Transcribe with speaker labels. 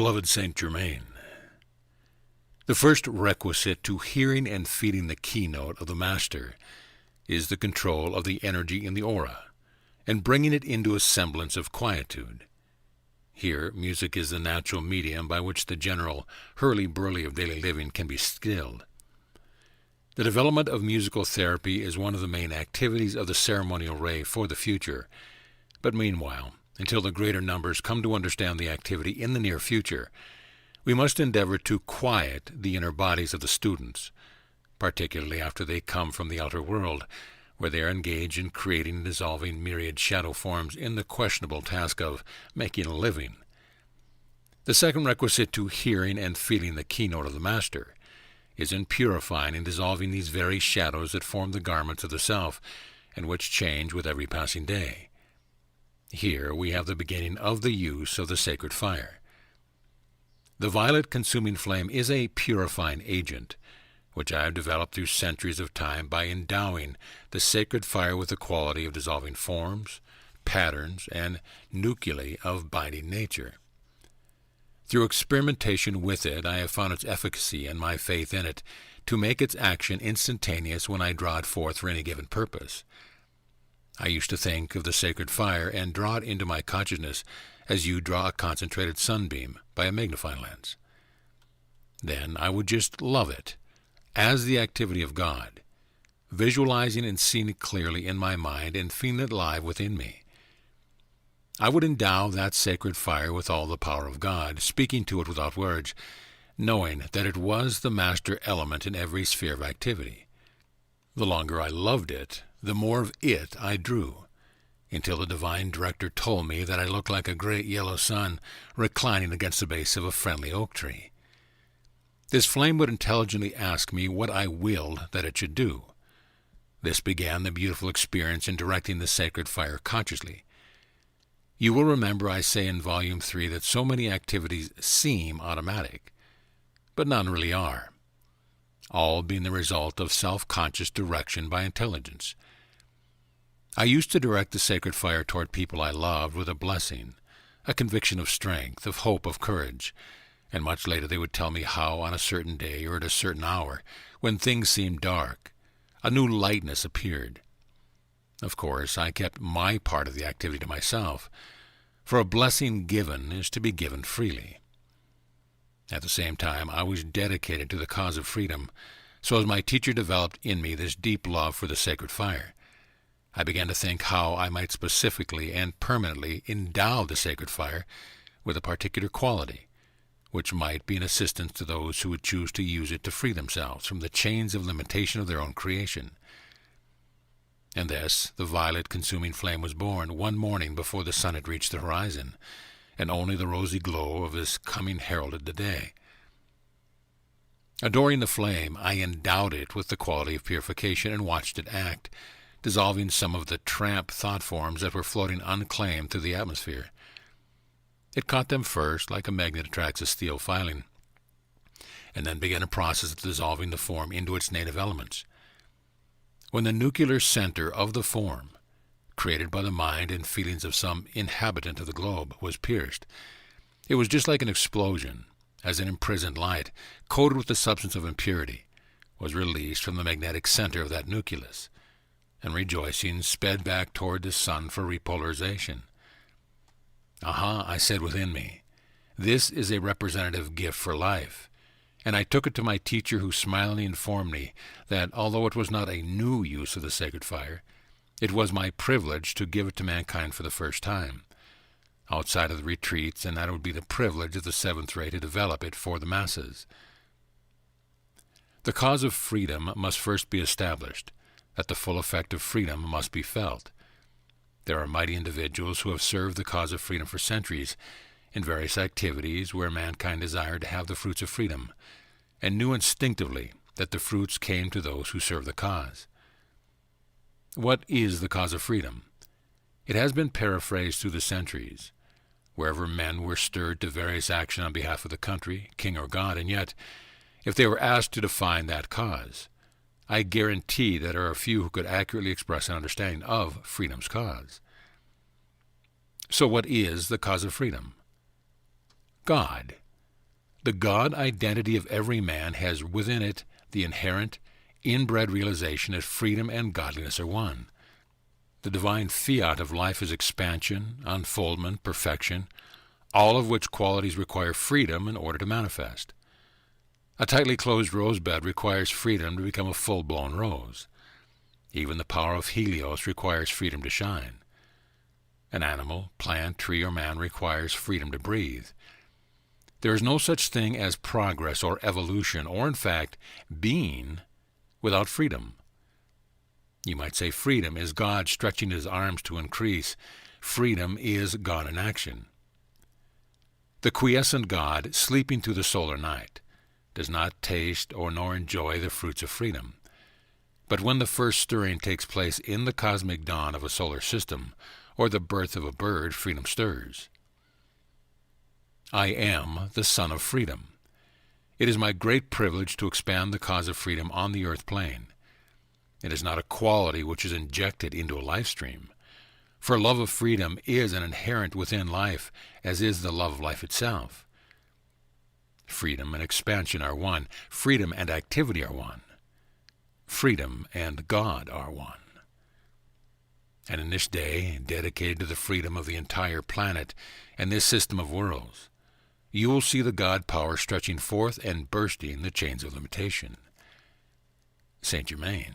Speaker 1: Beloved Saint Germain, the first requisite to hearing and feeling the keynote of the Master is the control of the energy in the aura, and bringing it into a semblance of quietude. Here, music is the natural medium by which the general hurly-burly of daily living can be stilled. The development of musical therapy is one of the main activities of the ceremonial ray for the future, but meanwhile, until the greater numbers come to understand the activity in the near future, we must endeavor to quiet the inner bodies of the students, particularly after they come from the outer world, where they are engaged in creating and dissolving myriad shadow forms in the questionable task of making a living. The second requisite to hearing and feeling the keynote of the Master is in purifying and dissolving these very shadows that form the garments of the self, and which change with every passing day. Here we have the beginning of the use of the sacred fire. The violet consuming flame is a purifying agent, which I have developed through centuries of time by endowing the sacred fire with the quality of dissolving forms, patterns, and nuclei of binding nature. Through experimentation with it, I have found its efficacy and my faith in it to make its action instantaneous when I draw it forth for any given purpose. I used to think of the sacred fire and draw it into my consciousness as you draw a concentrated sunbeam by a magnifying lens. Then I would just love it as the activity of God, visualizing and seeing it clearly in my mind and feeling it live within me. I would endow that sacred fire with all the power of God, speaking to it without words, knowing that it was the master element in every sphere of activity. The longer I loved it, the more of it I drew, until the divine director told me that I looked like a great yellow sun reclining against the base of a friendly oak tree. This flame would intelligently ask me what I willed that it should do. This began the beautiful experience in directing the sacred fire consciously. You will remember I say in Volume 3 that so many activities seem automatic, but none really are, all being the result of self-conscious direction by intelligence. I used to direct the sacred fire toward people I loved with a blessing, a conviction of strength, of hope, of courage, and much later they would tell me how on a certain day or at a certain hour, when things seemed dark, a new lightness appeared. Of course, I kept my part of the activity to myself, for a blessing given is to be given freely. At the same time, I was dedicated to the cause of freedom, so as my teacher developed in me this deep love for the sacred fire, I began to think how I might specifically and permanently endow the sacred fire with a particular quality, which might be an assistance to those who would choose to use it to free themselves from the chains of limitation of their own creation. And thus the violet consuming flame was born one morning before the sun had reached the horizon, and only the rosy glow of his coming heralded the day. Adoring the flame, I endowed it with the quality of purification and watched it act, dissolving some of the tramp thought forms that were floating unclaimed through the atmosphere. It caught them first, like a magnet attracts a steel filing, and then began a process of dissolving the form into its native elements. When the nuclear center of the form, created by the mind and feelings of some inhabitant of the globe, was pierced, it was just like an explosion, as an imprisoned light, coated with the substance of impurity, was released from the magnetic center of that nucleus, and rejoicing sped back toward the sun for repolarization. Aha, I said within me, this is a representative gift for life, and I took it to my teacher, who smilingly informed me that although it was not a new use of the sacred fire, it was my privilege to give it to mankind for the first time, outside of the retreats, and that it would be the privilege of the seventh ray to develop it for the masses. The cause of freedom must first be established, that the full effect of freedom must be felt. There are mighty individuals who have served the cause of freedom for centuries in various activities where mankind desired to have the fruits of freedom, and knew instinctively that the fruits came to those who serve the cause. What is the cause of freedom? It has been paraphrased through the centuries, wherever men were stirred to various action on behalf of the country, king or god, and yet, if they were asked to define that cause, I guarantee that there are few who could accurately express an understanding of freedom's cause. So what is the cause of freedom? God, The God identity of every man has within it the inherent, inbred realization that freedom and godliness are one. The divine fiat of life is expansion, unfoldment, perfection, all of which qualities require freedom in order to manifest. A tightly closed rosebud requires freedom to become a full-blown rose. Even the power of Helios requires freedom to shine. An animal, plant, tree, or man requires freedom to breathe. There is no such thing as progress or evolution, or in fact, being, without freedom. You might say freedom is God stretching his arms to increase. Freedom is God in action. The quiescent God, sleeping through the solar night, does not taste or nor enjoy the fruits of freedom. But when the first stirring takes place in the cosmic dawn of a solar system, or the birth of a bird, freedom stirs. I am the Son of Freedom. It is my great privilege to expand the cause of freedom on the earth plane. It is not a quality which is injected into a life stream, for love of freedom is an inherent within life, as is the love of life itself. Freedom and expansion are one. Freedom and activity are one. Freedom and God are one. And in this day, dedicated to the freedom of the entire planet and this system of worlds, you will see the God power stretching forth and bursting the chains of limitation. Saint Germain.